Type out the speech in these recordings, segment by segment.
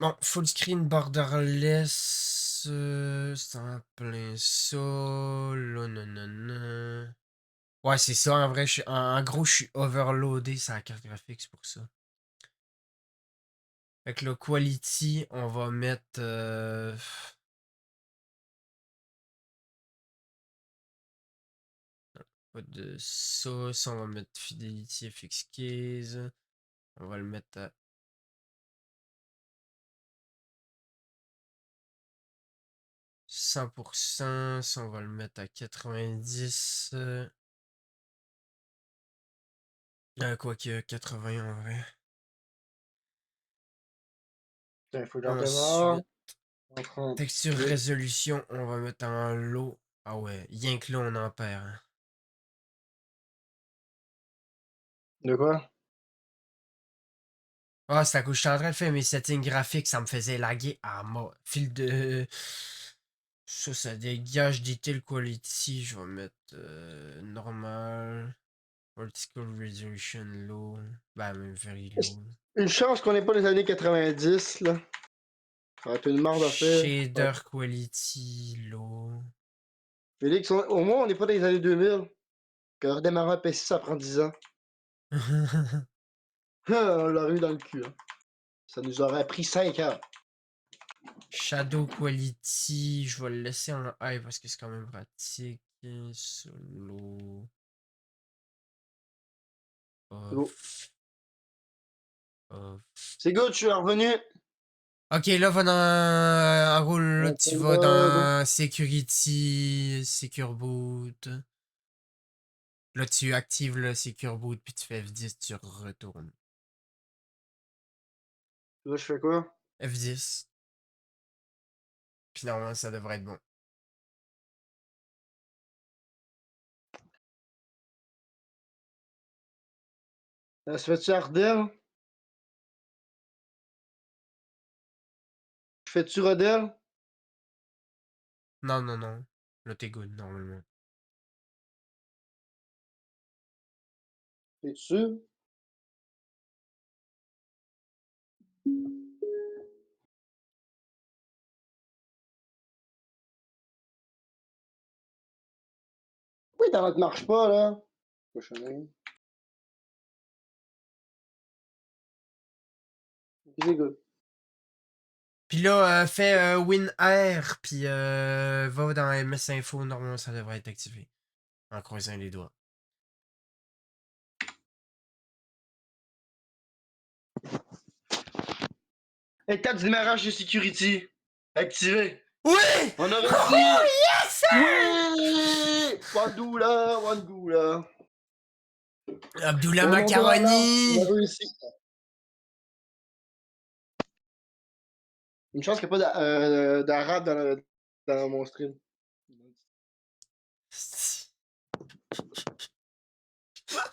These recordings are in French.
Bon, full screen borderless, c'est en plein ça, là, nanana. Ouais, c'est ça, en vrai, en gros, je suis overloadé sur la carte graphique, c'est pour ça. Fait que le quality, on va mettre... pas de ça, ça, on va mettre Fidelity FX Keys. On va le mettre à 100%, ça, on va le mettre à 90. Quoique 80 en vrai. Il faut que je redémarre. Ensuite, texture résolution, on va mettre en low. Ah ouais, rien que là, on en perd, hein. De quoi? Ah, c'est à cause que je suis en train de faire mes settings graphiques, ça me faisait laguer à mort. Fil de... Ça dégage detail quality. Je vais mettre normal. Vertical resolution low. Ben, même very low. Une chance qu'on n'est pas les années 90, là. Ça va être une marre de faire. Ouais. Shader quality low. Félix, au moins, on n'est pas dans les années 2000. Que redémarrer un PC, ça prend 10 ans. On l'a eu dans le cul, hein. Ça nous aurait pris 5 ans. Shadow quality, je vais le laisser en high parce que c'est quand même pratique. Solo. C'est beau. Off. Off. C'est good, je suis revenu. Ok, là, va dans. En gros, là, tu vas Mode. dans Security, Secure Boot. Là, tu actives le Secure Boot, puis tu fais F10, tu retournes. Là, je fais quoi? F10. Puis normalement, ça devrait être bon. Ça se fait-tu Ardell? Fais-tu Rodel? Non, non, non. Là, t'es good, normalement. T'es sûr? Oui, ta note marche pas, là. Cochonnerie. C'est good. Puis là, fais WinR, puis va dans MS Info. Normalement, ça devrait être activé. En croisant les doigts. État du démarrage de security. Activé. Oui! On a réussi! Oh, yes! Oui! Wandoula, Wandoula. Abdullah On a monté la barre, on Macaroni! a réussi. Une chance qu'il n'y a pas d'arabe dans mon stream.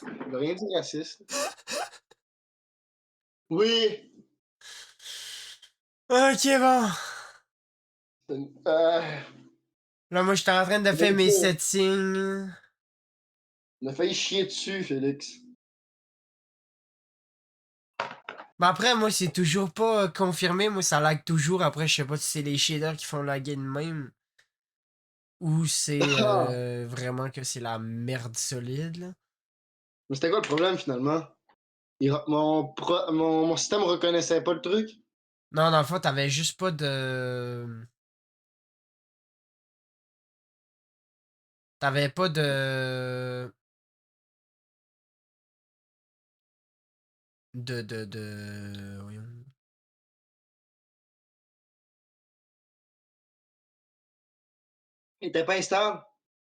Il n'a rien dit raciste. Oui! Ok, bon. Euh, Là, moi, j'étais en train de faire mes on settings. a failli chier dessus, Félix. Mais après, moi, c'est toujours pas confirmé. Moi, ça lag toujours. Après, je sais pas si c'est les shaders qui font laguer de même. Ou c'est Ah! vraiment que c'est la merde solide, là. Mais c'était quoi le problème finalement? Mon système reconnaissait pas le truc? Non, dans le fond, t'avais juste pas de... T'avais pas de... Voyons. Il était pas instable?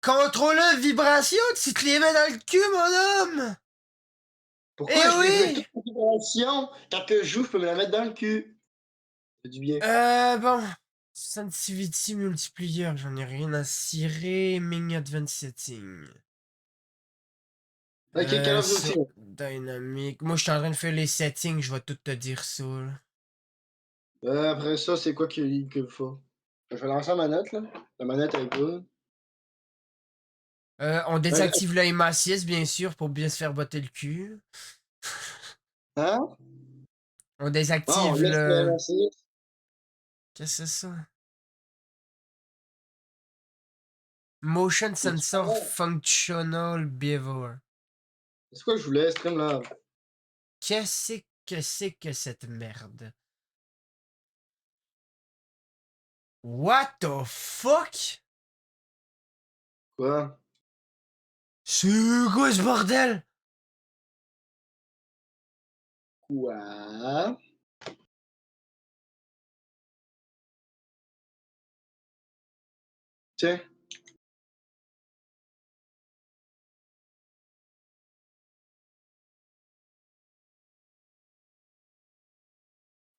Contrôleur de vibration, tu te les mets dans le cul, mon homme! Eh Pourquoi je les mets oui! toutes en vibration? Quand que je joue, je peux me la mettre dans le cul. C'est du bien. Bon. Sensitivity multiplier, j'en ai rien à cirer. Ming Advanced Setting. Ok, Call of Duty. Dynamique. Moi, je suis en train de faire les settings, je vais tout te dire ça, là. Après ça, c'est quoi qu'il faut? Je vais lancer la manette, là. La manette est good. On Euh, désactive le MA6, bien sûr, pour bien se faire botter le cul. Hein? On Ah, on désactive laisse le... lancer. Qu'est-ce que c'est ça? Motion C'est tu Sensor Functional Behavior. c'est quoi que je voulais, Streamlab? Qu'est-ce que c'est que cette merde? What the fuck? Quoi? C'est quoi ce bordel? Quoi? Tiens.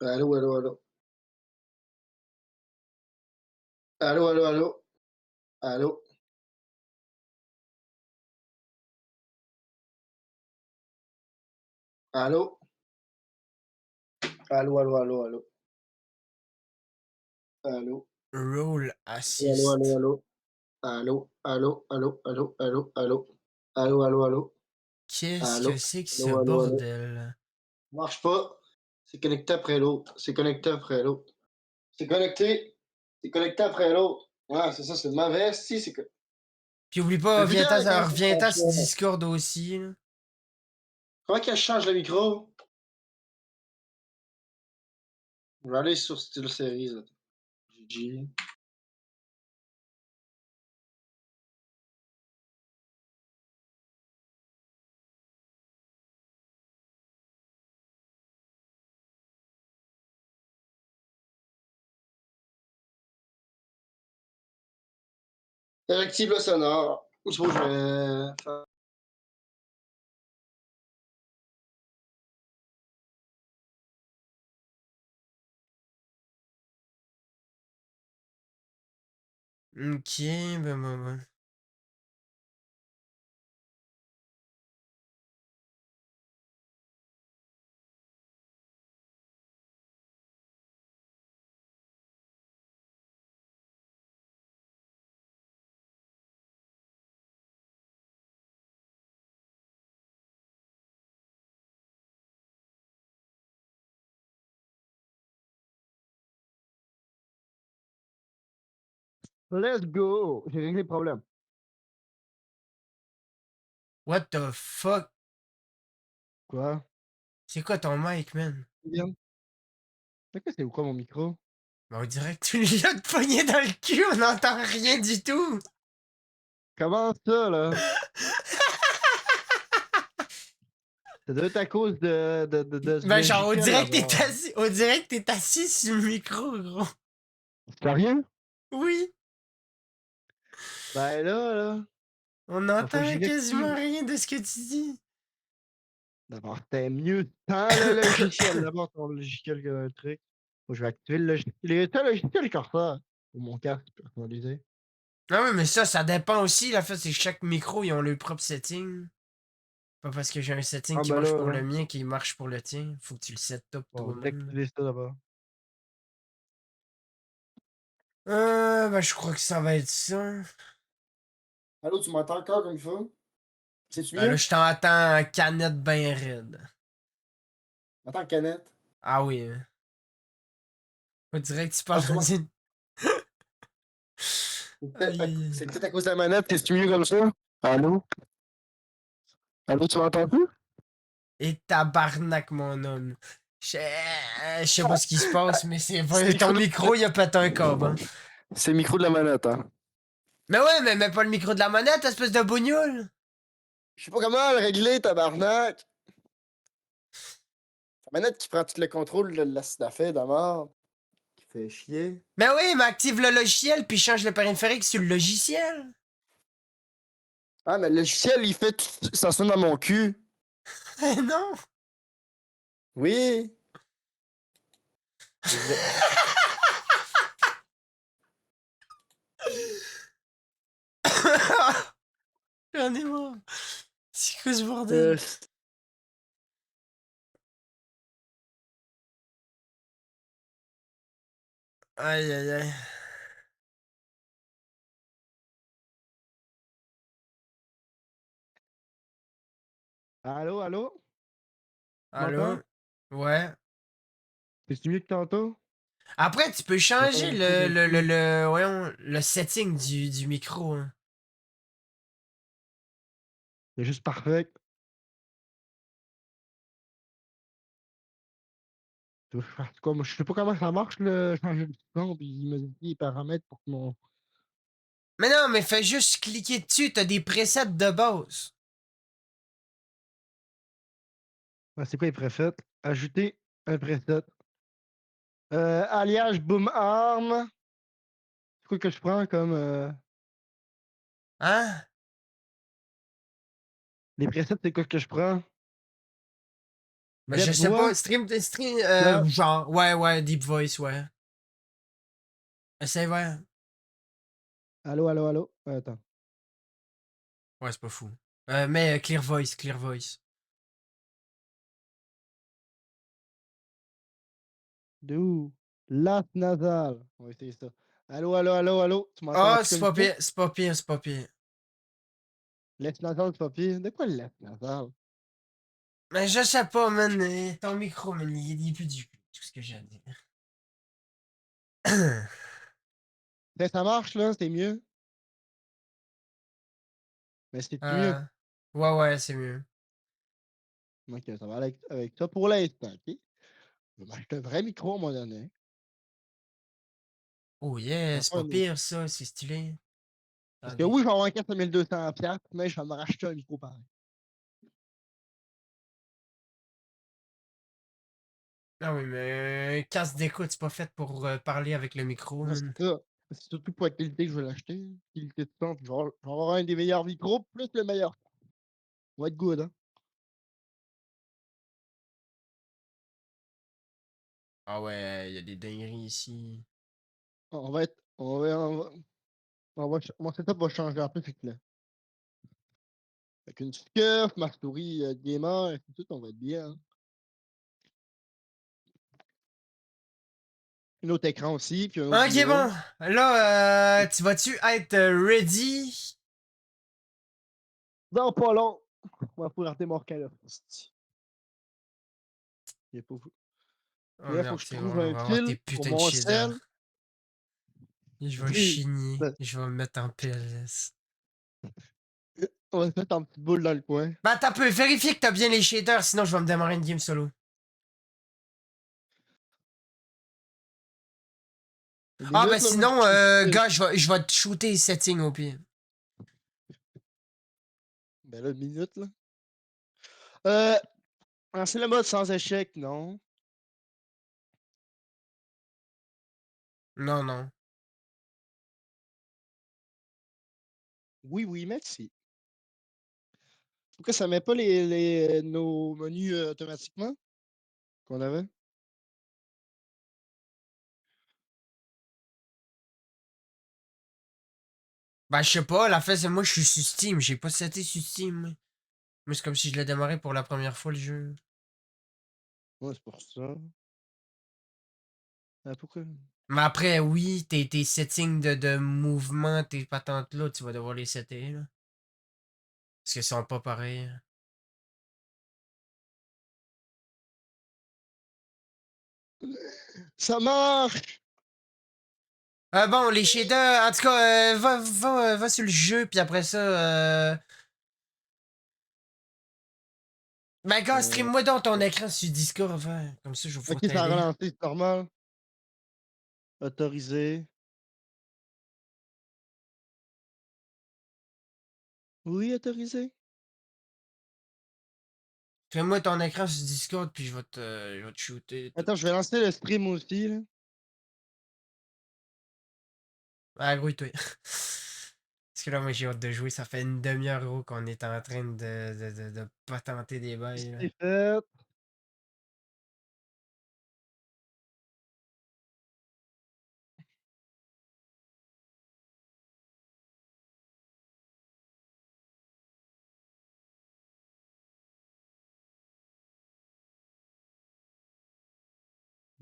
Allô, allô, allô. Allô, allô, allô. Allô. Allô. Allô, allô, allô, allô. Allô. Roll Allô, allô, assist. allô. Allô, allô, allô, allô, allô, allô. Allô, allô, allô. Qu'est-ce que Allô. c'est que ce Allô, allô, allô. bordel? Marche pas. C'est connecté après l'autre. C'est connecté après l'autre. C'est connecté. C'est connecté après l'autre. Ouais, c'est ça, c'est mauvais. Si, c'est que. Puis oublie Mais pas, putain, mais comment ça reviens-t'en marche sur ça? Discord aussi, là. Comment qu'elle change le micro? Je vais aller sur Style Series. Attends. GG. Active le sonore. Où c'est que je vais faire? Ok, ben. Let's go! J'ai réglé le problème. What the fuck? Quoi? C'est quoi ton mic, man? Bien. C'est quoi mon micro? Ben, on dirait que tu l'as de pogné dans le cul, on n'entend rien du tout! Comment ça, là? Ça doit être à cause de ce Ben, genre, logiciel là-bas. on dirait que t'es assis sur le micro, gros. Sérieux? Oui, Ben là, on faut que n'entend j'y quasiment active. rien de ce que tu dis. D'abord, c'était mieux sans le logiciel. D'abord, ton logiciel que un truc. Faut que je vais activer le logiciel. Les seuls logiciels comme ça. Pour mon casque personnalisé. Ah ouais, mais ça dépend aussi. La fait, c'est que chaque micro, ils ont leur propre setting. Pas parce que j'ai un setting Ah qui ben marche là, pour là. le mien qui marche pour le tien. Faut que tu le set up On va toi-même. désactiver ça d'abord. Ben, je crois que ça va être ça. Allô, tu m'entends encore comme il faut? C'est-tu Ben là, mieux? je t'entends en canette ben raide. Attends, canette. Ah oui, hein. On dirait que tu Ah, parles dans sûrement. une. Aïe, aïe, aïe. C'est peut-être à cause de la manette. C'est-tu mieux comme ça? Allô? Allô, tu m'entends plus? Et tabarnak, mon homme. Je sais pas ce qui se passe, mais C'est le micro ton de la micro, manette. il a pété un câble, hein. C'est le micro de la manette, hein. Mais ouais, mais mets pas le micro de la manette, espèce de bougnoule. Je sais pas comment le régler, tabarnak. La manette qui prend tout le contrôle de la fait d'abord. Qui fait chier. Mais oui, mais active le logiciel puis change le périphérique sur le logiciel. Ah, mais le logiciel, il fait ça sonne dans mon cul. Non. Oui. Je vais- J'en ai marre. C'est quoi ce Euh, bordel? Aïe, aïe, aïe. allô, allô? Tu m'entends? Allô? Ouais. C'est mieux que tantôt? Après, tu peux Je vais pas changer rajouter non plus. voyons, le setting du micro, hein. C'est juste parfait. Tu veux que je fasse quoi? Moi, je sais pas comment ça marche, le changer le son, puis modifier les paramètres pour que mon. Mais non, mais fais juste cliquer dessus, t'as des presets de base. Ah, c'est quoi les presets? Ajouter un preset. Alliage boom arm. C'est quoi que je prends comme. Hein? Les presets, c'est quoi que je prends? Ben, je Depth sais voix? pas. Stream, Là. genre, ouais, Deep Voice, ouais. Essaye, ouais. Allô, allô, allô? Attends. Ouais, c'est pas fou. Mais Clear Voice, Clear Voice. De où? Latte nasal. On va essayer ça. Allô, allô, allô, allô? Tu m'entends dans Ah, tout le c'est pas micro? pire, c'est pas pire, c'est pas pire. Laisse nasal, c'est pas pire. De quoi le laisse nasal? Mais je sais pas, man. Ton micro, man, il est plus du cul. Tout ce que j'ai à dire. Ça marche, là, c'est mieux. Mais c'est mieux. euh, ouais, c'est mieux. Ok, ça va aller avec ça pour l'instant, ok? Je vais m'acheter un vrai micro à un moment donné. Oh Je yeah, vais c'est faire pas un autre. pire, ça, c'est stylé. Parce que Attendez. oui, je vais avoir un 4200$, mais je vais me racheter un micro pareil. Ah oui, mais un casque d'écoute, c'est pas fait pour parler avec le micro, Non, c'est man. ça. C'est surtout pour la qualité que je vais l'acheter. Qualité de son, puis je vais avoir un des meilleurs micros, plus le meilleur. On va être good, hein? Ah ouais, il y a des dingueries ici. On va être. Mon setup va changer un peu, fait que là. Avec une SCUF, ma souris gamer, et tout, on va être bien, hein. Un autre écran aussi, puis un autre Ok, Blu-ray. bon. Là, tu vas-tu être ready? Dans pas long, on va pouvoir démarquer là. Il est pas fou. Oh Mais là, faut merde, que je c'est bon, trouve on un va avoir fil tes pour putains de mon shaders. sel. Je vais Oui, chigner. ça- Je vais me mettre en PLS. on va se mettre en petite boule dans le coin. Bah, t'as peu vérifier que t'as bien les shaders, sinon je vais me démarrer une game solo. Une Ah, bah minute, là, moi, sinon, je gars, je vais te shooter les settings au pire. Ben là, une minute, là. Euh, c'est le mode sans échec, non? Non, non. Oui, oui, merci. Pourquoi ça met pas nos menus automatiquement qu'on avait? Bah, je sais pas, la fait, c'est moi, je suis sur Steam. J'ai pas seté sur Steam, moi. Moi, c'est comme si je l'ai démarré pour la première fois, le jeu. Ouais, c'est pour ça. Ah, pourquoi? Mais après, oui, tes settings de mouvement, tes patentes là, tu vas devoir les setter, là. Parce qu'ils sont pas pareils. Ça marche! Bon, les shaders, en tout cas, va sur le jeu, puis après ça, ben, gars, Euh, stream-moi dans ton écran sur Discord, ouais. Comme ça, je vais ok, pouvoir ça a t'aider. ralenti, c'est normal. Autorisé. Oui, autorisé. Fais-moi ton écran sur Discord, puis je vais te shooter. Tout. Attends, je vais lancer le stream aussi, là. Ah, grouille-toi. Parce que là, moi, j'ai hâte de jouer. Ça fait une demi-heure, gros, qu'on est en train de patenter des bails, là. C'est fait.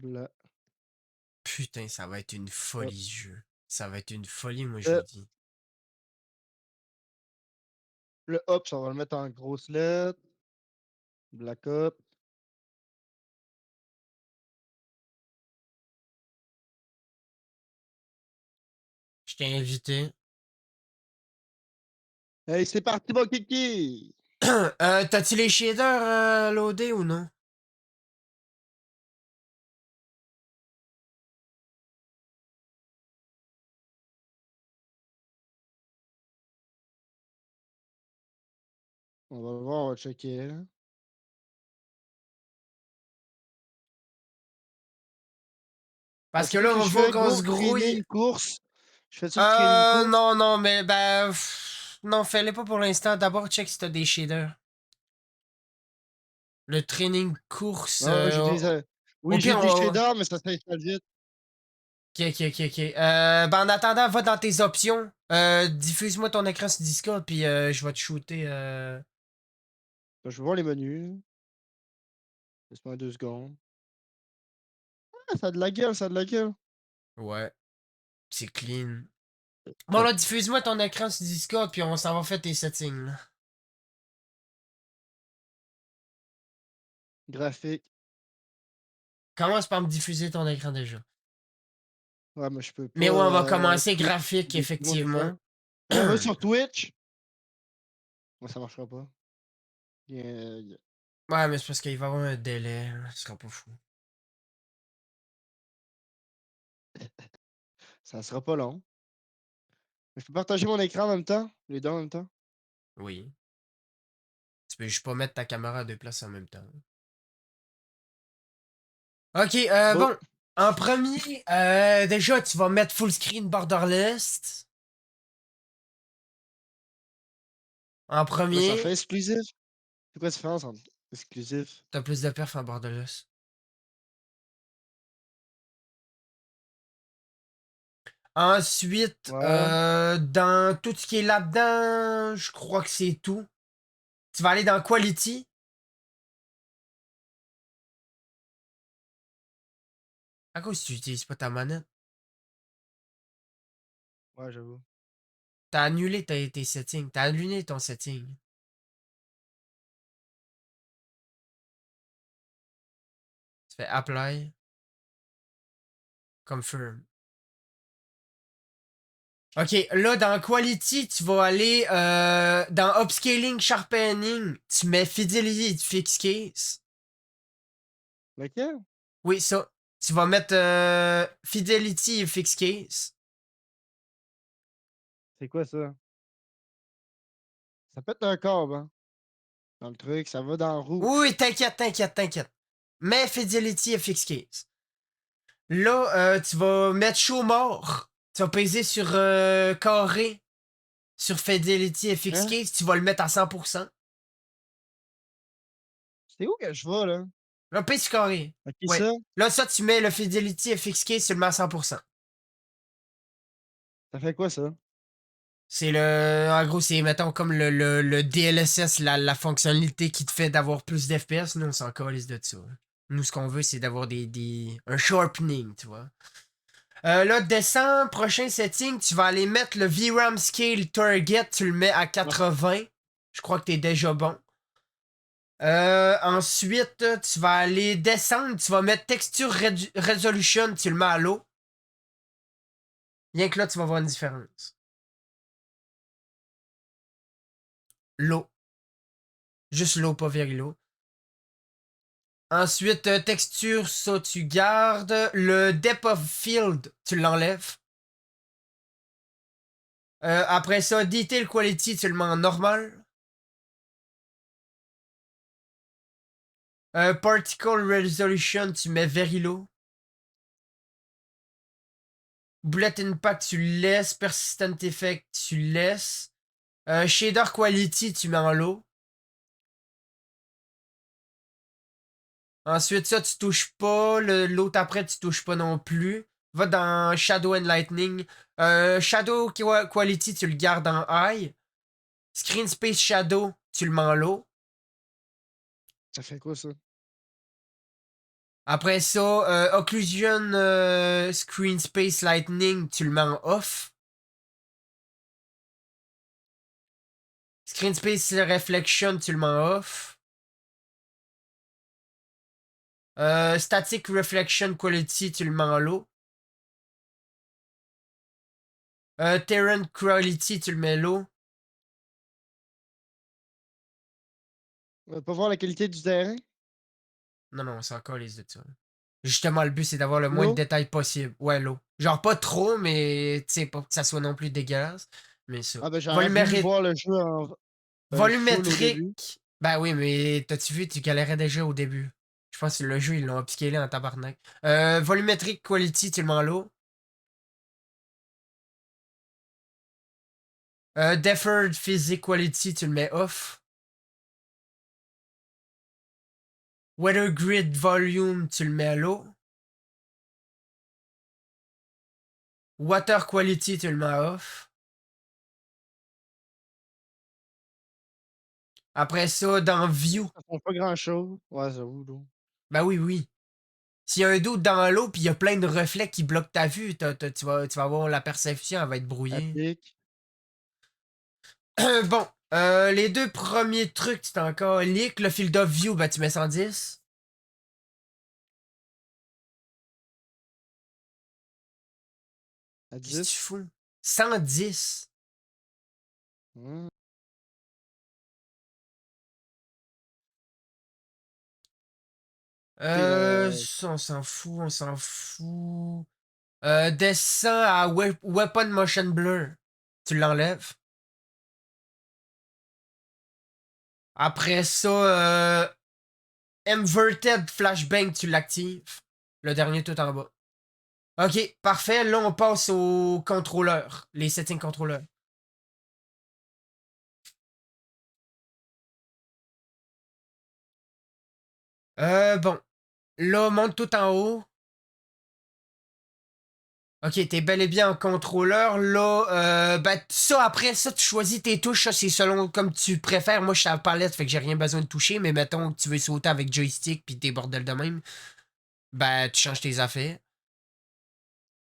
Là, Putain, ça va être une hop. folie, ce jeu. Ça va être une folie, moi, je vous Euh, le dis. le hop, ça, on va le mettre en grosse lettre. Black Ops. Je t'ai invité. Hey, c'est parti, mon kiki! T'as-tu les shaders loadés ou non? On va voir, on va checker, là. Parce Est-ce que là, que on je va fais qu'on go se grouille. training course? Je fais-tu le training course? Non, non, mais ben. Non, fais-le pas pour l'instant. D'abord, check si t'as des shaders. Le training course. Non, j'ai des. Au Oui, j'ai pire, des on. shaders, mais ça s'installe vite. Ok, ok, ok, ok. Ben, en attendant, va dans tes options. Diffuse-moi ton écran sur Discord, puis je vais te shooter. Je vais voir les menus. Laisse-moi 2 secondes. Ah, ça a de la gueule, ça a de la gueule. Ouais, c'est clean. Bon, Ok. là, diffuse-moi ton écran sur Discord, puis on s'en va faire tes settings, là. Graphique. Commence par me diffuser ton écran déjà. Ouais, mais je peux pas. Mais ouais, on va commencer Twitch. graphique, Diffuse-moi effectivement. l'écran. Va sur Twitch. Moi, ça marchera pas. Yeah. Ouais, mais c'est parce qu'il va y avoir un délai, là. Ce sera pas fou. Ça sera pas long. Mais je peux partager mon écran en même temps? Les deux en même temps? Oui. Tu peux juste pas mettre ta caméra à deux places en même temps. Ok, Bon. bon. En premier, déjà, tu vas mettre full screen borderless. En Là, ça fait premier, exclusif. C'est quoi la différence entre exclusif? t'as plus de perf en borderless. Ensuite, Ouais. dans tout ce qui est là-dedans, je crois que c'est tout. Tu vas aller dans Quality. À cause tu utilises pas ta manette. Ouais, j'avoue. T'as annulé tes settings. T'as annulé ton setting. Tu fais Apply, Confirm. Ok, là, dans Quality, tu vas aller dans Upscaling, Sharpening. Tu mets Fidelity et Fix Case. Lequel? Oui, ça. Tu vas mettre Fidelity et Fix Case. C'est quoi ça? Ça peut être un câble, hein? Dans le truc, ça va dans la roue. Oui, oui, t'inquiète, t'inquiète, t'inquiète. Mets Fidelity et Fix Case. Là, tu vas mettre Show More. Tu vas peser sur carré sur Fidelity et Fix Hein? Case. Tu vas le mettre à 100%. C'est où que je vais, là? Là, pèse sur carré. Ok, Ouais. ça? Là, ça, tu mets le Fidelity et Fix Case, tu le mets à 100%. Ça fait quoi, ça? C'est le. En gros, c'est, mettons, comme le DLSS, la fonctionnalité qui te fait d'avoir plus d'FPS. Nous, on s'en calisse de ça. Nous, ce qu'on veut, c'est d'avoir un sharpening, tu vois. Là, descends, prochain setting, tu vas aller mettre le VRAM Scale Target, tu le mets à Ah, 80. Je crois que t'es déjà bon. Ensuite, tu vas aller descendre, tu vas mettre Texture Resolution, tu le mets à low. Rien que là, tu vas voir une différence. Low. Juste low, pas very low. Ensuite, texture, ça, tu gardes. Le depth of field, tu l'enlèves. Après ça, detail quality, tu le mets en normal. Particle resolution, tu mets very low. Bullet impact, tu le laisses. Persistent effect, tu le laisses. Shader quality, tu mets en low. Ensuite, ça, tu touches pas. L'autre après, tu touches pas non plus. Va dans Shadow and Lightning. Shadow Quality, tu le gardes en high. Screen Space Shadow, tu le mets en low. ça fait quoi, ça? Après ça, Occlusion Screen Space Lightning, tu le mets en off. Screen Space Reflection, tu le mets en off. Static Reflection Quality, tu le mets en low. Terrain Quality, tu le mets low. On va pas voir la qualité du terrain? Non, non, c'est encore les de ça. Justement, le but, c'est d'avoir le moins de L'eau? détails possible. Ouais, low. Genre pas trop, mais tu sais, pas que ça soit non plus dégueulasse. Mais ça. Ah ben j'aurais voulu Volumétrique. voir le jeu en full au début. Volumétrique. Ben oui, mais t'as-tu vu, tu galérais déjà au début. Je pense que le jeu, ils l'ont upscalé en tabarnak. Volumetric Quality, tu le mets en low. Deferred Physics Quality, tu le mets off. Weather Grid Volume, tu le mets à low. Water Quality, tu le mets à off. Après ça, dans View. Ça fait pas grand chose. Ouais, j'avoue, l'eau. Ben oui, oui. S'il y a un doute dans l'eau puis il y a plein de reflets qui bloquent ta vue, tu vas avoir la perception, elle va être À brouillée. pic. Bon, les deux premiers trucs, c'est encore leak. Le field of view, ben tu mets 110. À Qu'est-ce que tu 10. fous? 110. Hmm. T'es Ça, on s'en fout, on s'en fout. Descends à Weapon Motion Blur. Tu l'enlèves. Après ça, Inverted Flashbang, tu l'actives. Le dernier tout en bas. Ok, parfait. Là, on passe au contrôleur. Les settings contrôleurs. Bon. Là, monte tout en haut. Ok, t'es bel et bien en contrôleur. Là, ben, ça, après, ça, tu choisis tes touches. Ça, c'est selon comme tu préfères. Moi, je suis à la palette, fait que j'ai rien besoin de toucher. Mais mettons que tu veux sauter avec joystick pis des bordels de même. Ben, tu changes tes affaires.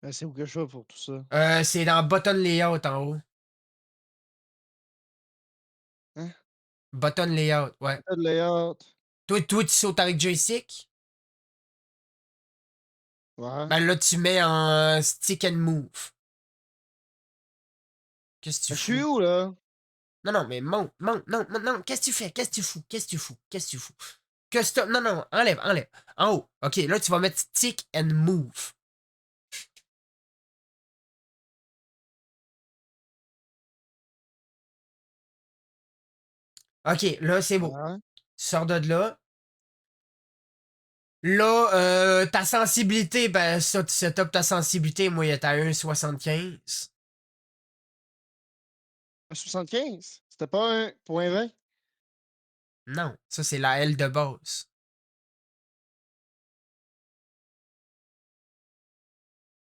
Ben, c'est où que je vais pour tout ça? C'est dans Button Layout en haut. Hein? Button Layout, ouais. Pas de layout. Toi, tu sautes avec joystick. Ouais. Ben là, tu mets en stick and move. Qu'est-ce que tu Ben, je suis fous? où, là? Non, non, mais monte, monte, non, non, non, qu'est-ce que tu fais? Qu'est-ce que tu fous? Qu'est-ce que tu fous? Qu'est-ce que tu fous? Custom, non, non, enlève, enlève. En haut. Ok, là, tu vas mettre stick and move. Ok, là, c'est beau. Ouais. Tu sors de là. Là, ta sensibilité, ben, ça, tu setup ta sensibilité. Moi, il est à 1,75. 75? C'était pas un point 20? Non, ça, c'est la L de base.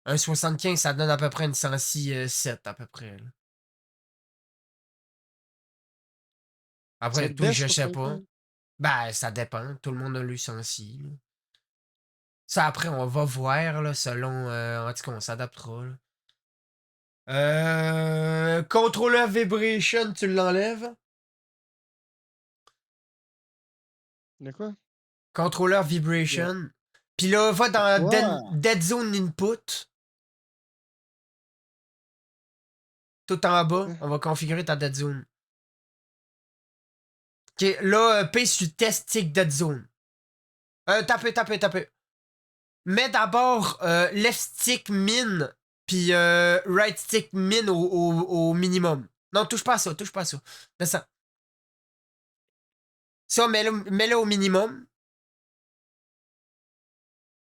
1,75, ça donne à peu près une sensi 7, à peu près, là. Ça Après, te toi, baisse je sais pas. 75? Ben, ça dépend. Tout le monde a le sensi, là. Ça, après, on va voir, là, selon... en tout cas, on s'adaptera, là. Contrôleur vibration, tu l'enlèves. De quoi? Contrôleur Ouais. vibration. Puis là, va dans Pourquoi? Dead Zone Input. Tout en bas, Hein? on va configurer ta Dead Zone. Ok, là, paye sur Test Tick Dead Zone. Tape. Mets d'abord left stick min, puis right stick min au minimum. Non, touche pas à ça, touche pas à ça. Descends. Ça, mets-le au minimum.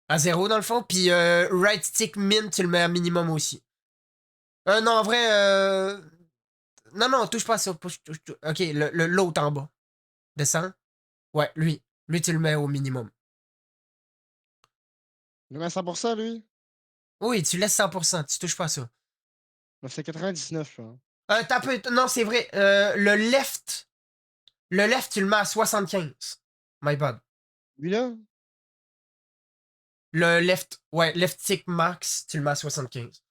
À zéro, dans le fond. Puis right stick min, tu le mets à minimum aussi. Non, en vrai, non, non, touche pas à ça. Ok, l'autre en bas. Descends. Ouais, lui. Lui, tu le mets au minimum. Il met à 100%, lui? Oui, tu laisses 100%, tu touches pas à ça. Ben, c'est 99, je pense. Non, c'est vrai. Le left, tu le mets à 75. My bad. Lui, là? Le left, ouais, left stick max, tu le mets à 75.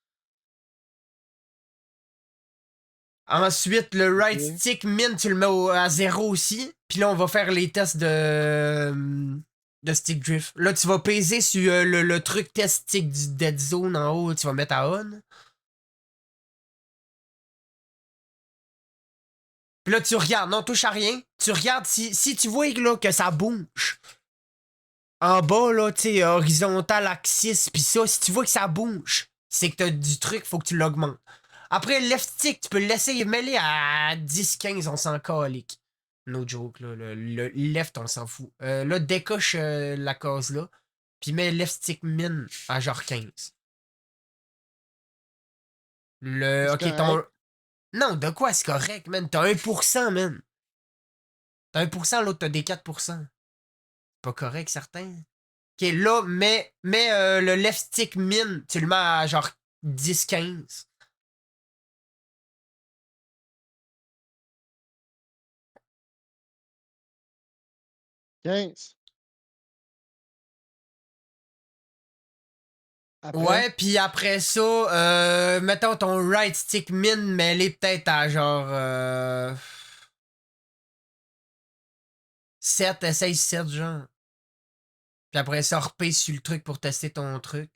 Ensuite, le right Ok. stick min, tu le mets à 0 aussi. Puis là, on va faire les tests de stick drift. Là, tu vas peser sur le truc test stick du dead zone en haut, tu vas mettre à on. Puis là, tu regardes, non, touche à rien. Tu regardes si tu vois là, que ça bouge. En bas, là, tu sais, horizontal, axis, pis ça, si tu vois que ça bouge, c'est que t'as du truc, faut que tu l'augmentes. Après, le left stick, tu peux le laisser mêler à 10-15, on s'en calique. No joke, là. Le left, on s'en fout. Là, décoche la case là, puis mets left stick min à genre 15. C'est Ok, ton. correct. Non, de quoi c'est correct, man? T'as 1%, man. T'as 1%, l'autre, t'as des 4%. Pas correct, certain. Ok, là, mets le left stick min, tu le mets à genre 10-15. 15. Après. Ouais, puis après ça, mettons ton right stick min, mets-les peut-être à genre 7, essaye 7, genre. Puis après ça, repay sur le truc pour tester ton truc.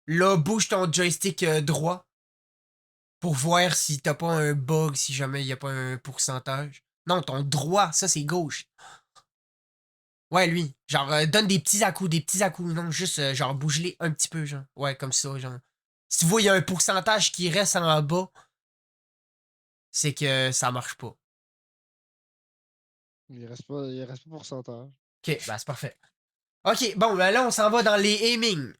Là, bouge ton joystick droit pour voir si t'as pas un bug, si jamais il y a pas un pourcentage. Non, ton droit, ça c'est gauche. Ouais, lui. Genre, donne des petits à-coups, des petits à-coups. Non, juste, genre, bouge-les un petit peu, genre. Ouais, comme ça, genre. Si tu vois, il y a un pourcentage qui reste en bas, c'est que ça marche pas. Il reste pas pourcentage. Ok, bah c'est parfait. Ok, bon, ben là, on s'en va dans les aiming.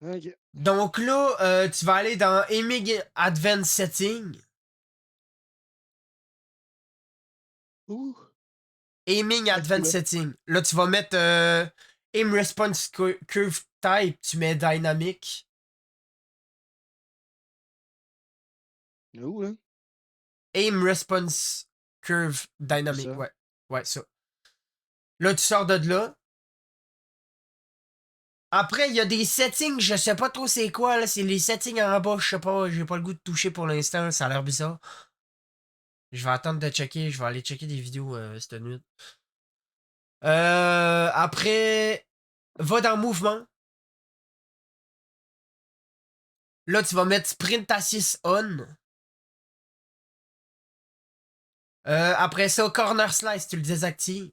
Ok. Donc là, tu vas aller dans Aiming Advanced Setting. Ouh. Aiming Ok, Advanced là. Setting. Là, tu vas mettre Aim Response Curve Type, tu mets Dynamic. Il est où, là? Aim Response Curve C'est Dynamic, ça. ouais. Ouais, ça. Là, tu sors de là. Après, il y a des settings, je sais pas trop c'est quoi, là. C'est les settings en bas, je sais pas, j'ai pas le goût de toucher pour l'instant, ça a l'air bizarre. Je vais attendre de checker, je vais aller checker des vidéos cette nuit. Après, va dans mouvement. Là, tu vas mettre Sprint Assist On. Après ça, Corner Slice, tu le désactives.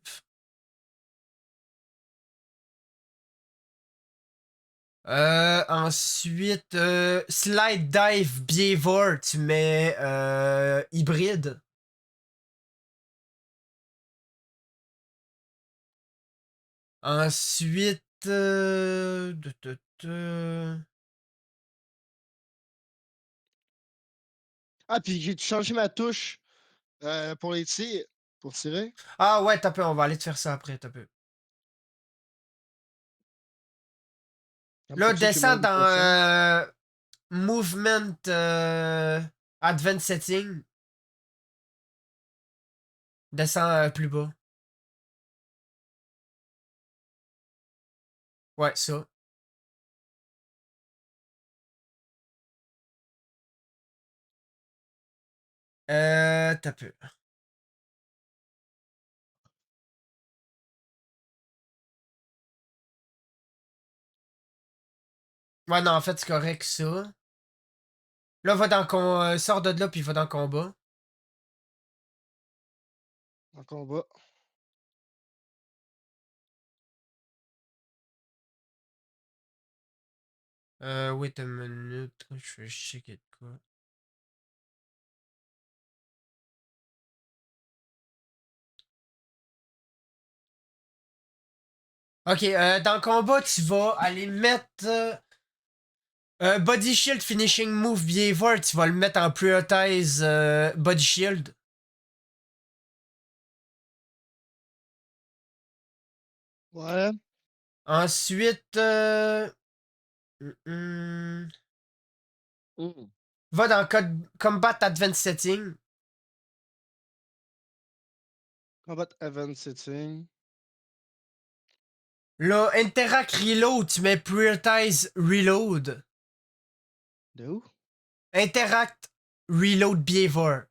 Ensuite, Slide Dive Behavior, tu mets hybride. Ensuite, Ah, puis j'ai changé ma touche pour les tirs. Pour tirer. ah ouais, t'as peu, on va aller te faire ça après, t'as peu. Ça me Là, faut-tu que je descends mette des dans pressions? Movement Advanced Setting. Descends plus bas. Ouais, ça. T'as peu. Ouais, non, en fait, c'est correct, ça. Là, va dans sors de là, puis va dans combat. En combat. Wait a minute. Je vais checker de quoi. Ok, dans combat, tu vas aller mettre Body Shield Finishing Move Behavior. Tu vas le mettre en Prioritize Body Shield. Ouais. Ensuite, hum, hum, Mm. va dans Combat Advanced Setting. Combat Event Setting. Là, Interact Reload, tu mets Prioritize Reload. De où? Interact Reload Behavior.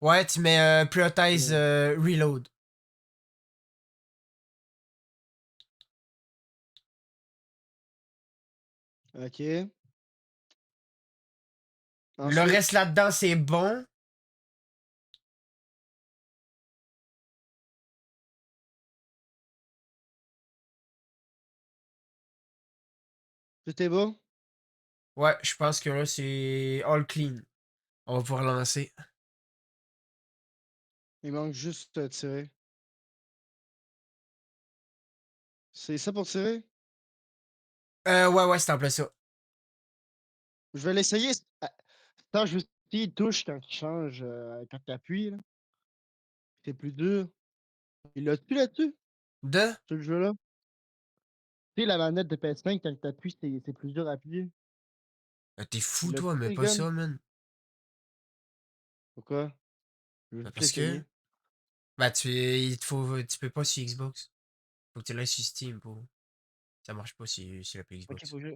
Ouais, tu mets Prioritize Le- Reload. OK. Le Ensuite, reste là-dedans, c'est bon. tout est bon? Ouais, je pense que là, c'est all clean. On va pouvoir lancer. Il manque juste tirer. C'est ça pour tirer? Ouais, ouais, c'est en plein ça. Je vais l'essayer. Attends, je vais essayer, il touche quand il change, quand tu appuies, là. C'est plus dur. Il l'a-tu là-dessus, De? ce jeu-là? Tu sais, la manette de PS5, quand tu appuies, c'est plus dur à appuyer. T'es Il fou, toi, l'a-tu, mais le pas gun? ça, man. Pourquoi? Je veux juste Parce que, l'essayer. bah, tu peux pas sur Xbox. Faut que tu l'aies sur Steam pour. Ça marche pas sur la OK, Xbox. faut que je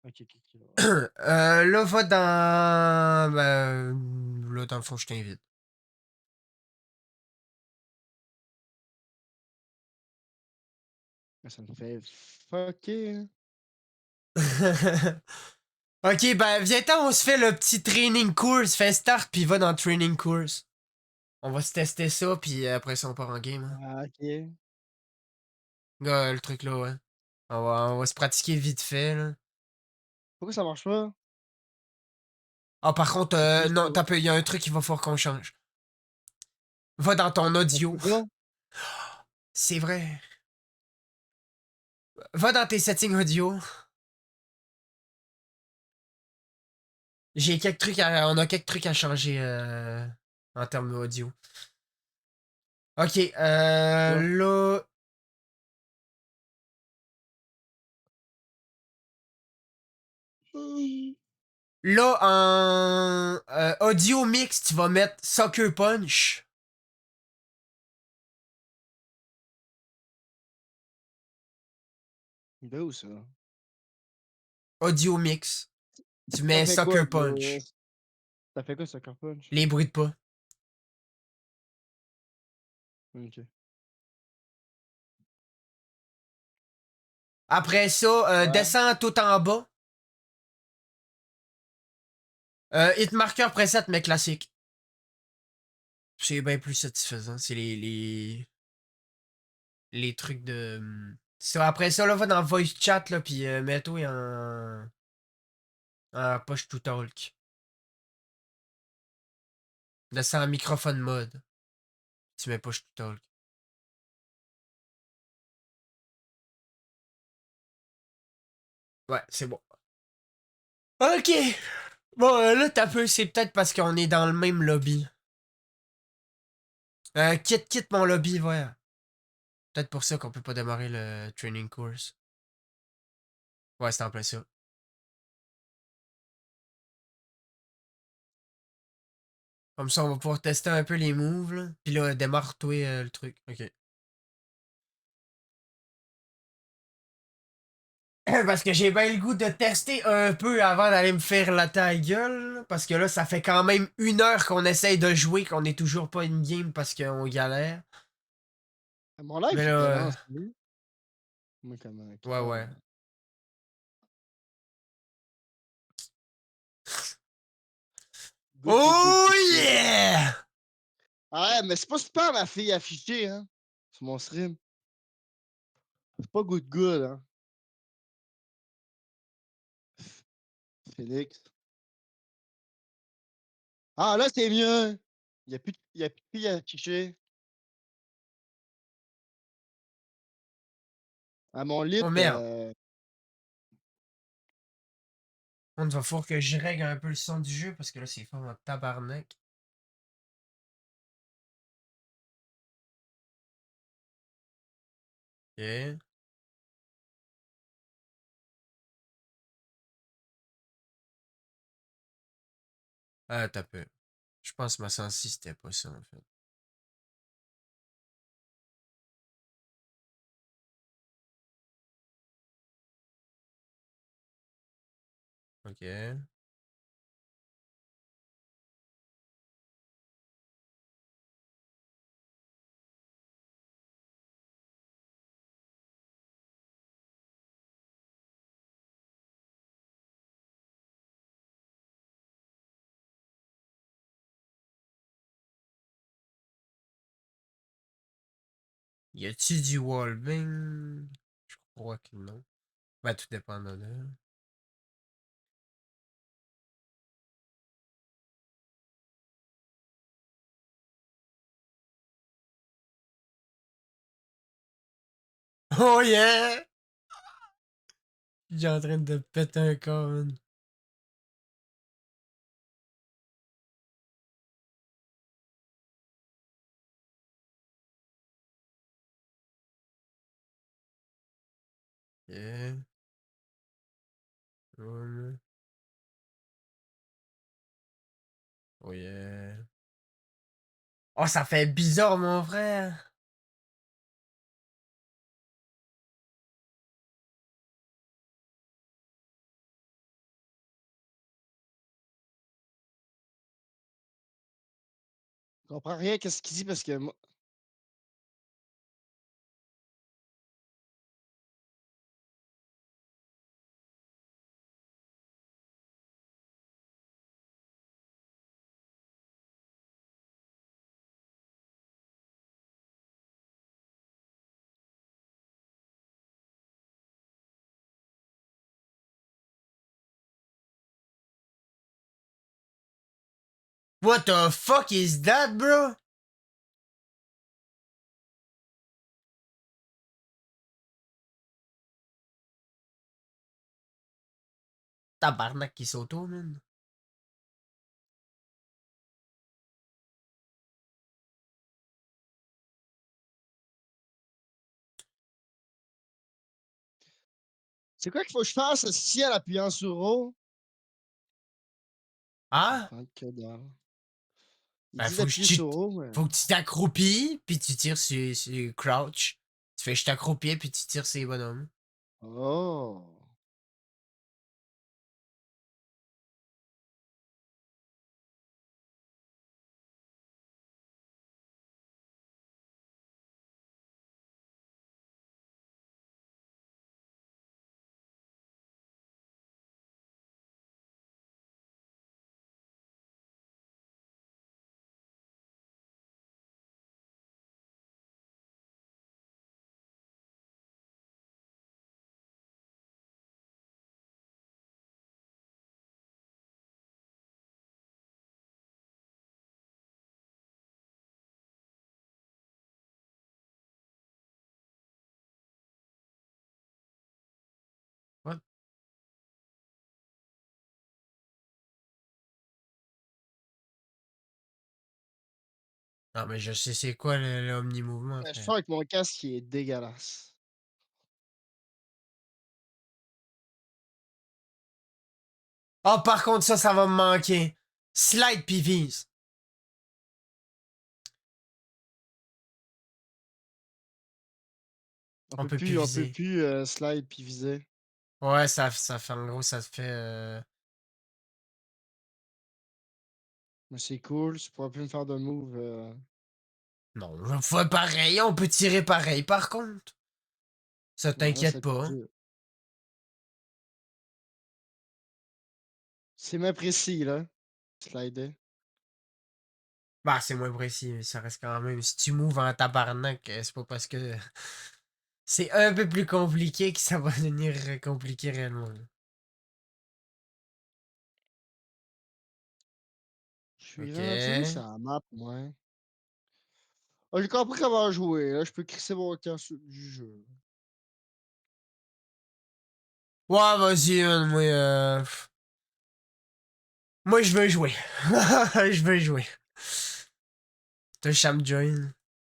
OK, OK, OK. Ouais. Là, va dans. Ben, là, dans le fond, je t'invite. Ça me fait fucker, hein. Ok, ben, viens-t'en, on se fait le petit training course. Fais start, puis va dans le training course. On va se tester ça, puis après ça, on part en game. Hein. Ah, OK. Gars, le truc là, ouais. On va se pratiquer vite fait, là. Pourquoi ça marche pas? Ah, par contre, Appuie non, sur il y a un truc qu'il va falloir qu'on change. Va dans ton on audio. peut pas? C'est vrai. Va dans tes settings audio. On a quelques trucs à changer en termes audio. Ok, Quoi? là, là en audio mix, tu vas mettre Sucker Punch. Il est où ça? Audio mix. Tu Ça mets fait quoi, Sucker le Punch. ça fait quoi, Sucker Punch? Les bruits de pas. OK. Après ça, Ouais. descends tout en bas. Hitmarker preset, mais classique. C'est bien plus satisfaisant. C'est les trucs de. Ça, après ça, là, va dans voice chat, là, pis mets-toi en push to talk. Descends en microphone mode. Tu mets push to talk. Ouais, c'est bon. Ok! Bon, là, t'as peu, c'est peut-être parce qu'on est dans le même lobby. Quitte mon lobby, ouais. Peut-être pour ça qu'on peut pas démarrer le training course. Ouais, c'est en plein ça. Comme ça, on va pouvoir tester un peu les moves, là. Puis là, démarre-toi le truc. Ok. Parce que j'ai bien le goût de tester un peu avant d'aller me faire la taille gueule. Là. Parce que là, ça fait quand même 1 heure qu'on essaye de jouer, qu'on est toujours pas in game parce qu'on galère. Mon live, Mais là, il commence, lui. Moi, comment? ouais, Quelle heure? ouais. Good, good, good, Oh good, good. yeah! Ah ouais, mais c'est pas super ma fille affichée, hein, sur mon stream. C'est pas good, good, hein. Félix. Ah, là, c'est mieux! Il y a plus de filles affichées. À mon lit, Oh merde. On va falloir que je règle un peu le son du jeu parce que là, c'est fort en tabarnak. Ok. Ah, t'as peu. Je pense que ma sensi, c'était pas ça, en fait. Ok. Y a-tu du Wallbang? Je crois que non. Ben, tout dépend de là. Oh yeah! J'ai en train de péter un corps, man. Yeah. Ouais, man. Oh yeah. Oh, ça fait bizarre, mon frère. Je comprends rien qu'est-ce qu'il dit parce que moi. What the fuck is that, bro? Tabarnak qui s'auto, man. C'est quoi qu'il faut que je fasse si en appuyant sur O? Je Ah? comprends que dalle. Il Ben, dit d'appuyer sur O, mais. faut que tu t'accroupis, puis tu tires sur crouch. Tu fais je t'accroupis, puis tu tires sur les bonhommes. Oh! What? Non, mais je sais c'est quoi l'omni-mouvement, Je frère. fais avec mon casque qui est dégueulasse. Oh, par contre, ça va me manquer. Slide pis vise. On peut plus On peut viser. plus slide puis viser. Ouais, ça fait, en gros, ça te fait... Mais c'est cool, tu pourras plus me faire de move. Non, je fais pareil, on peut tirer pareil, par contre. Ça Ouais, là, t'inquiète pas. c'est moins précis, là. Slider. Bah, c'est moins précis, mais ça reste quand même. Si tu moves en tabarnak, c'est pas parce que c'est un peu plus compliqué que ça va devenir compliqué réellement. Je suis Ok. rendu où ça map, moi? Ah, j'ai compris comment jouer, là. Je peux crisser mon camp du jeu. Ouais, vas-y, man, moi, je veux jouer. Je veux jouer. T'as Cham Join.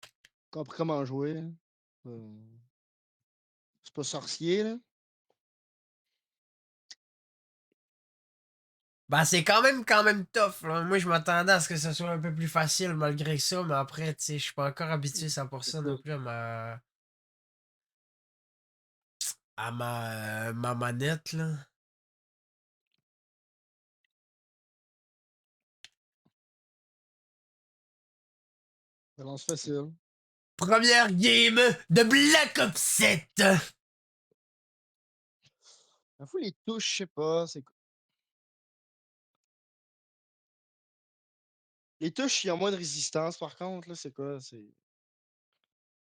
J'ai compris comment jouer. Euh, c'est pas sorcier, là. Bah, c'est quand même tough, là. Moi, je m'attendais à ce que ce soit un peu plus facile malgré ça, mais après, tu sais, je suis pas encore habitué 100% non Écoute, plus à ma manette, là. ça lance facile. Première game de Black Ops 7. La fois, les touches, je sais pas. Les touches, il y a moins de résistance, par contre, là. C'est quoi? C'est.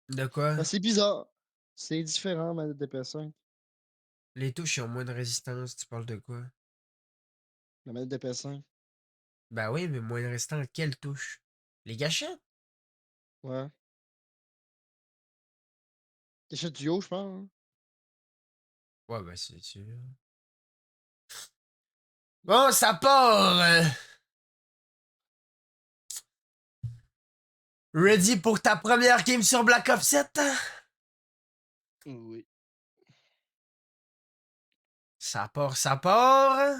De quoi? Ben, c'est bizarre. C'est différent, manette de PS5. Les touches ont moins de résistance, tu parles de quoi? La manette de PS5. Ben oui, mais moins de résistance, quelle touche? Les gâchettes? Ouais. T'achètes du haut, je pense, hein. Ouais, ben c'est sûr. Bon, ça part! Ready pour ta première game sur Black Ops 7? Oui. Ça part, ça part!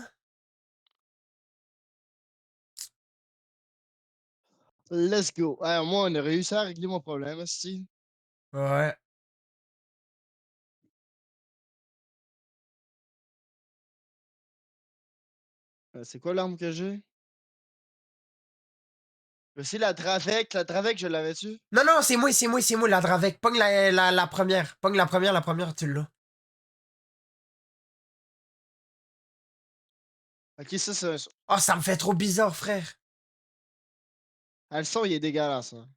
Let's go. Moi, on a réussi à régler mon problème, aussi. Ouais. C'est quoi l'arme que j'ai? C'est la Dravec. La Dravec, je l'avais-tu? Non, non, c'est moi, la Dravec. Pogne la première. Pogne la première, tu l'as. Ok, ça, c'est un... Oh, ça me fait trop bizarre, frère. Ah, le son, il est dégueulasse, hein.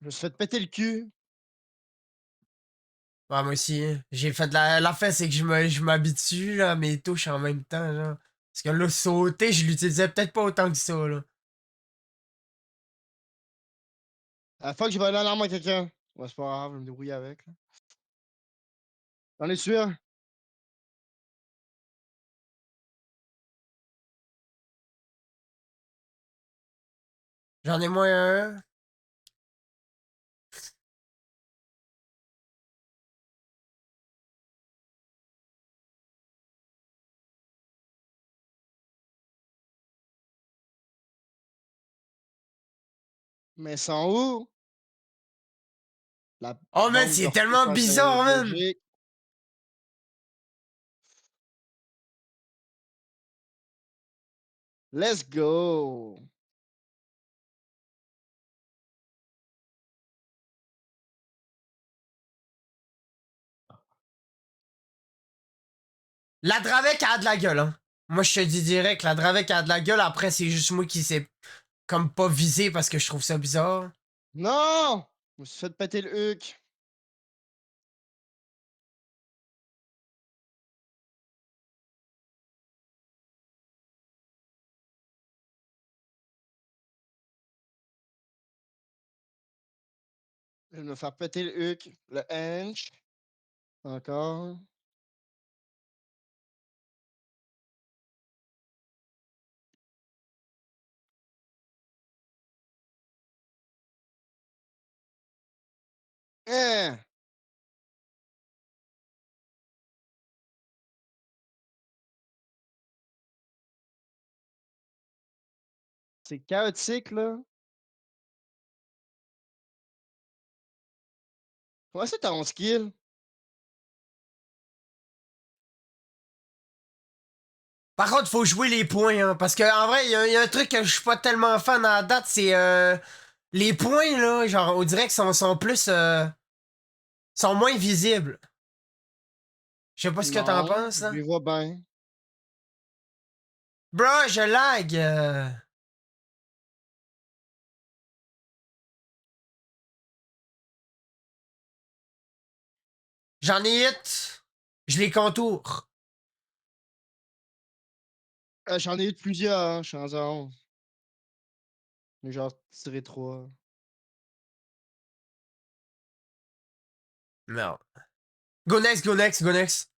Je me suis fait péter le cul. Ouais, moi aussi, hein. J'ai fait de la fête, c'est que je m'habitue, là, à mes touches en même temps, genre. Parce que là, sauter, je l'utilisais peut-être pas autant que ça, là. À la fois que j'ai volé l'arme à quelqu'un. Ouais, c'est pas grave, je vais me débrouiller avec, là. J'en es sûr? J'en ai moins un. Mais sans où? La Oh, man, bombe c'est tellement bizarre, man. logique. Let's go! La Dravec a de la gueule, hein. Moi, je te dis direct, la Dravec a de la gueule. Après, c'est juste moi qui sais comme pas viser parce que je trouve ça bizarre. Non! Je me suis fait péter le huc. Je vais me faire péter le huc. Le hench. Encore. Hein! C'est chaotique, là. Ouais, c'est ton skill. Par contre, faut jouer les points, hein, parce que en vrai, il y a un truc que je suis pas tellement fan à la date, c'est les points, là, genre, on dirait qu'ils sont plus... sont moins visibles. Je sais pas ce que t'en Non, penses, je là. les vois bien. Bro, je lag. J'en ai hit. Je les contours. J'en ai eu plusieurs, hein, je suis en zone. Mais genre, tiré 3. Non. Go next, go next, go next.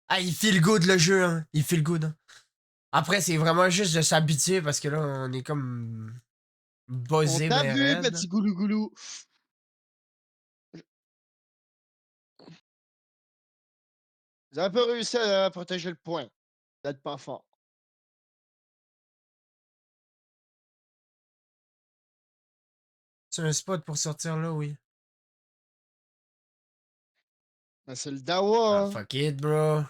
Ah, il feel good le jeu, hein. Il feel good, hein. Après, c'est vraiment juste de s'habituer parce que là, on est comme On buzzé, t'a ben vu, raide. petit goulou goulou. Vous avez pas réussi à protéger le point. Vous êtes pas fort. C'est un spot pour sortir là, oui. Mais c'est le Ah, Dawa, hein. fuck it, bro.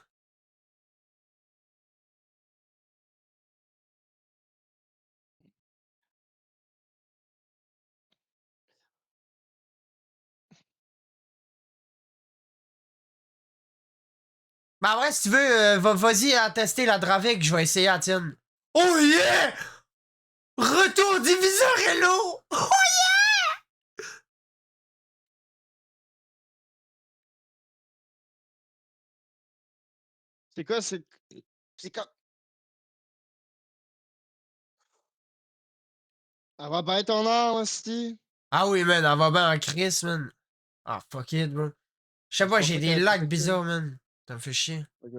Bah ouais, si tu veux, vas-y à tester la Dravik, je vais essayer la tienne. Oh yeah! Retour diviseur hello! C'est quoi, c'est quoi? Elle va bien être en or, hostie. Ah oui, man, elle va bien en crise, man. Ah, fuck it, bro. Je sais Je pas, pense j'ai pas des qu'elle a lags détecté. bizarres, man. Ça me fait chier. Ok.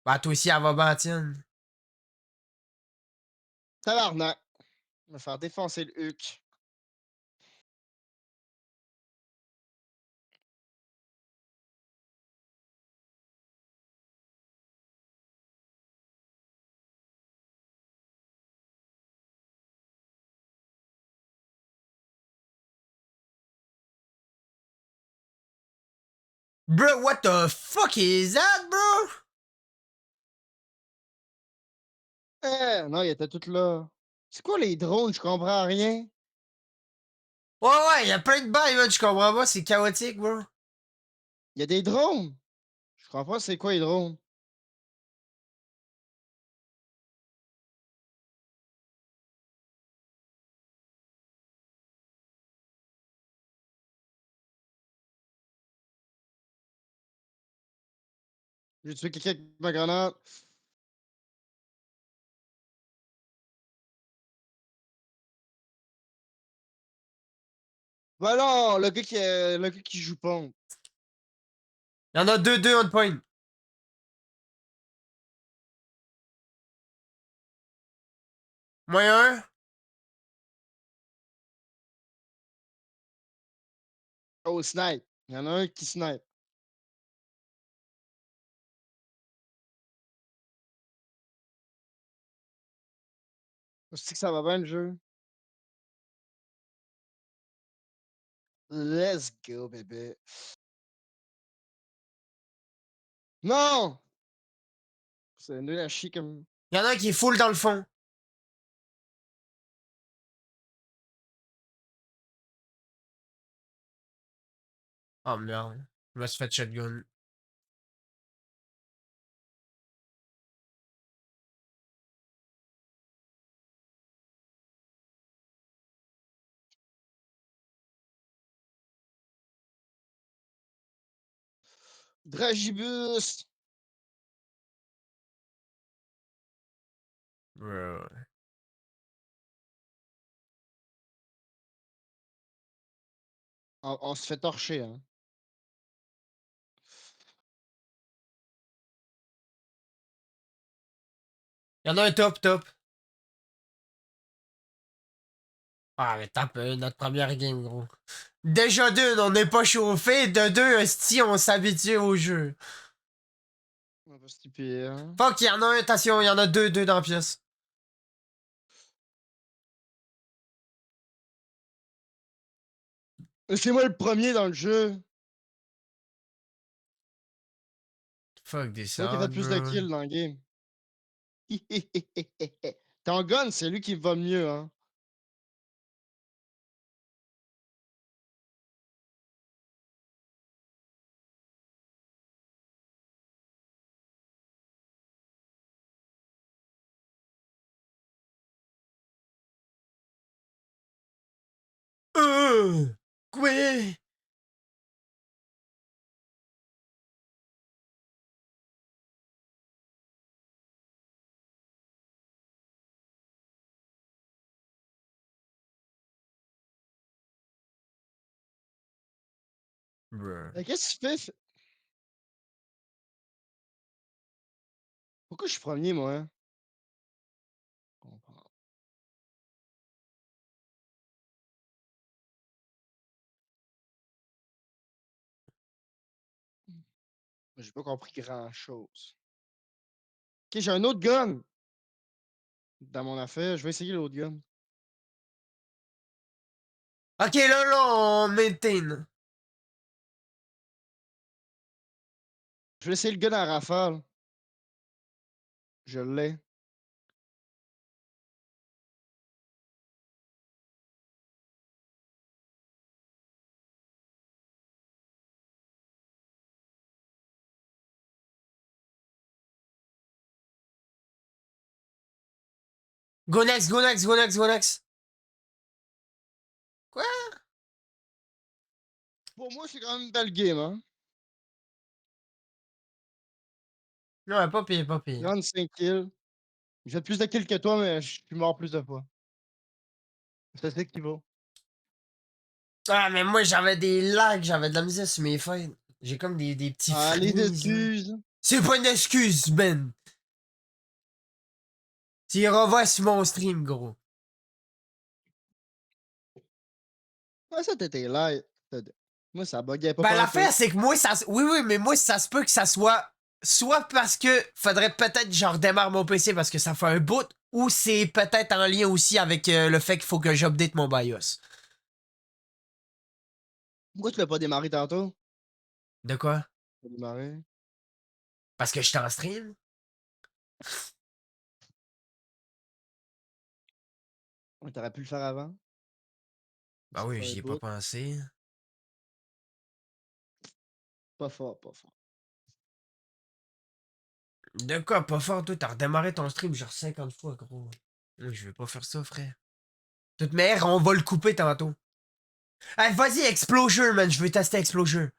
Bah, toi aussi, elle va bien la tienne. Tabarnak. Je vais me faire défoncer le huc. Bro, what the fuck is that, bro? Non, il était tout là. C'est quoi les drones? Je comprends rien. Ouais, ouais, y a plein de bails, man, je comprends pas, c'est chaotique, bro. Il y a des drones. Je comprends pas c'est quoi les drones. J'ai tué quelqu'un avec ma grenade. Bah non, le gars qui joue pas. Y'en a deux on point. Moins un. Oh, snipe. Il y en a un qui snipe. C'est que ça va bien le jeu. Let's go, bébé. Non! C'est nul à chier comme. Y'en a un qui est full dans le fond. Oh merde. Je me suis fait shotgun. Dragibus! Bro. On se fait torcher, hein. Y'en a un top. Ah, mais tape notre première game, gros. Déjà d'une, on n'est pas chauffé. De deux, esti, on s'habitue au jeu. On va pas se tiper, hein. Fuck, y'en a un, attention, y'en a deux dans la pièce. C'est moi le premier dans le jeu. Fuck this C'est moi qui ai fait out, plus de bro. kills dans le game. Ton gun, c'est lui qui va mieux, hein. Quoi? Bro. Qu'est-ce que tu fais? Pourquoi je suis premier, moi? Hein? Je comprends. J'ai pas compris grand-chose. Ok, j'ai un autre gun dans mon affaire. Je vais essayer l'autre gun. Ok, là, on maintain. Je vais essayer le gun à rafale. Je l'ai. Go next, go next, go next, go next. Quoi? Pour moi, c'est quand même une belle game, hein. Non, pas pire, pas pire. 35 kills. J'ai plus de kills que toi, mais je suis mort plus de fois. C'est ça qui vaut. Ah, mais moi, j'avais des lags, j'avais de la misère sur mes fights. J'ai comme des petits Ah, les freeze, là. excuses. C'est pas une excuse, Ben. Tu revois sur mon stream, gros. Ouais, ça, t'étais light. Moi, ça buguait pas Ben, pantoute. l'affaire, c'est que moi, ça. Oui, oui, mais moi, ça se peut que ça soit. Soit parce que faudrait peut-être que je redémarre mon PC parce que ça fait un bout, ou c'est peut-être en lien aussi avec le fait qu'il faut que j'update mon BIOS. Pourquoi tu l'as pas démarré tantôt? De quoi? Pas démarré. Parce que j'étais en stream? Ouais, t'aurais pu le faire avant. Ben Ça oui, fait un j'y ai pas bout. pensé. Pas fort, pas fort. De quoi, pas fort, toi, t'as redémarré ton stream genre 50 fois, gros. Moi, je vais pas faire ça, frère. De toute manière, on va le couper tantôt. Allez, vas-y, Explosure, man, je veux tester Explosure.